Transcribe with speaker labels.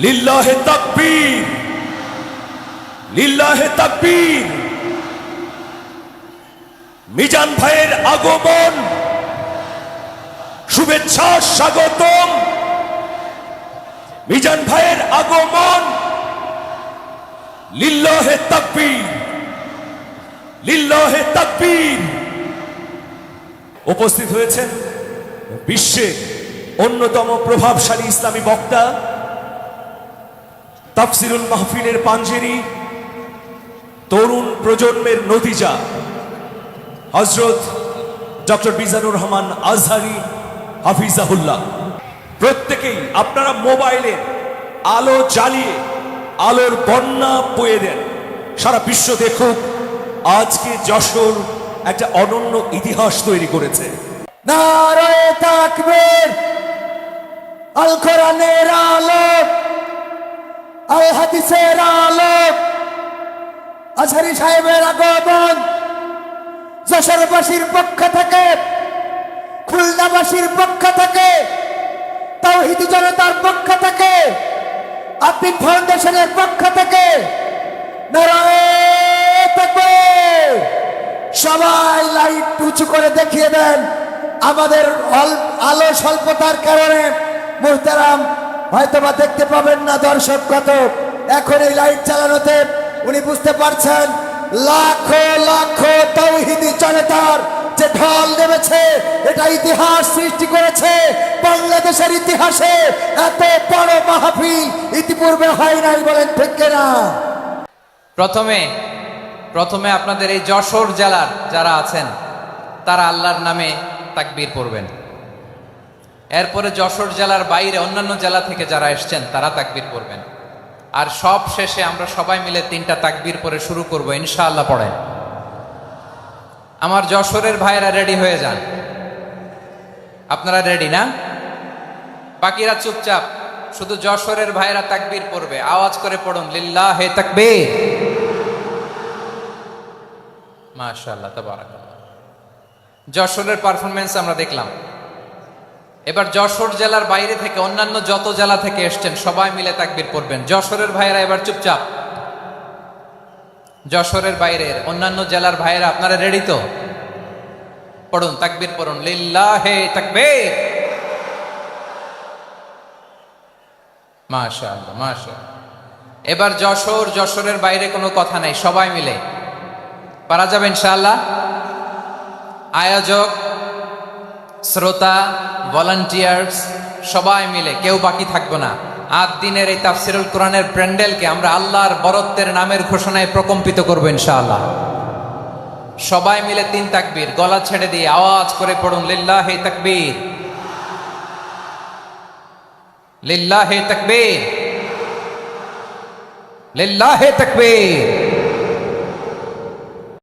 Speaker 1: লিল্লাহে তাকবীর, লিল্লাহে তাকবীর। মিজান ভাইয়ের আগমন, শুভেচ্ছা, স্বাগতম। মিজান ভাইয়ের আগমন, লিল্লাহে তাকবীর, লিল্লাহে তাকবীর। উপস্থিত হয়েছেন বিশ্বের অন্যতম প্রভাবশালী ইসলামী বক্তা, তাফসিরুল মাহফিলের পাঞ্জেরি, তরুণ প্রজন্মের নতিজা হযরত ডক্টর মিজানুর রহমান আজহারী হাফিজাহুল্লাহ। প্রত্যেকেই আপনারা মোবাইলে আলো জ্বালিয়ে আলোর বন্যা বয়ে দেন, সারা বিশ্ব দেখুক আজকে যশোর একটা অনন্য ইতিহাস তৈরি করেছে।
Speaker 2: নারায়ে তাকবীর, আল কোরআনের আলো, আল হাদিসের আলো, আজহারী সাহেবের আগমন যশোরবাসীর পক্ষ থেকে, খুলনাবাসীর পক্ষ থেকে, তাওহীদি জনতার পক্ষ থেকে, আতিক ফাউন্ডেশনের পক্ষ থেকে নারায়ে তাকবীর। সবাই লাইট উঁচু করে দেখিয়ে দেন। আমাদের আলো স্বল্পতার কারণে মুহতারাম হয়তোবা দেখতে পাবেন না দর্শক কত। এখন এই লাইট চালানোতে উনি বুঝতে পারছেন লাখো লাখো তাওহীদি জনতার যে ঢল নেমেছে, এটা ইতিহাস সৃষ্টি করেছে। বাংলাদেশের ইতিহাসে এত বড় মাহফিল ইতিপূর্বে হয় নাই, বলেন ঠিক কিনা?
Speaker 3: প্রথমে আপনাদের এই যশোর জেলার যারা আছেন তারা আল্লাহর নামে তাকবীর পড়বেন। এরপরে যশোর জেলার বাইরে অন্যান্য জেলা থেকে যারা এসছেন তারা তাকবীর পড়বেন। আর সব শেষে আমরা সবাই মিলে 3টা তাকবীর পরে শুরু করব ইনশাআল্লাহ। পড়েন। আমার যশোরের ভাইরা রেডি হয়ে যান। আপনারা রেডি না? বাকিরা চুপচাপ, শুধু যশোরের ভাইরা তাকবীর পড়বে। আওয়াজ করে পড়ুন, লিল্লাহে তাকবীর। মাশাআল্লাহ, তাবারাকাল্লাহ। যশোরের পারফরমেন্স আমরা দেখলাম। এবার যশোর জেলার বাইরে থেকে অন্যান্য যত জেলা থেকে এসছেন সবাই মিলে তাকবীর পড়বেন। যশোরের ভাইরা এবার চুপচাপ। যশোরের বাইরের অন্যান্য জেলার ভাইরা আপনারা রেডি তো? পড়ুন, তাকবীর পড়ুন, লিল্লাহে তাকবীর। মাশাআল্লাহ, মাশাআল্লাহ। এবার যশোরের বাইরে কোনো কথা নাই, সবাই মিলে পারা যাবে ইনশাআল্লাহ। আয়োজক, শ্রোতা, ভলান্টিয়ার্স সবাই মিলে কেউ বাকি থাকবো না। 8 দিনের এই তাফসিরুল কোরআনের প্যান্ডেলকে আমরা আল্লাহর বরত্বের নামের ঘোষণায় প্রকম্পিত করবো ইনশাআল্লাহ। সবাই মিলে 3 তাকবীর, গলা ছেড়ে দিয়ে আওয়াজ করে পড়ুন, লিল্লাহে তাকবীর, লিল্লাহে তাকবীর, লিল্লাহে তাকবীর।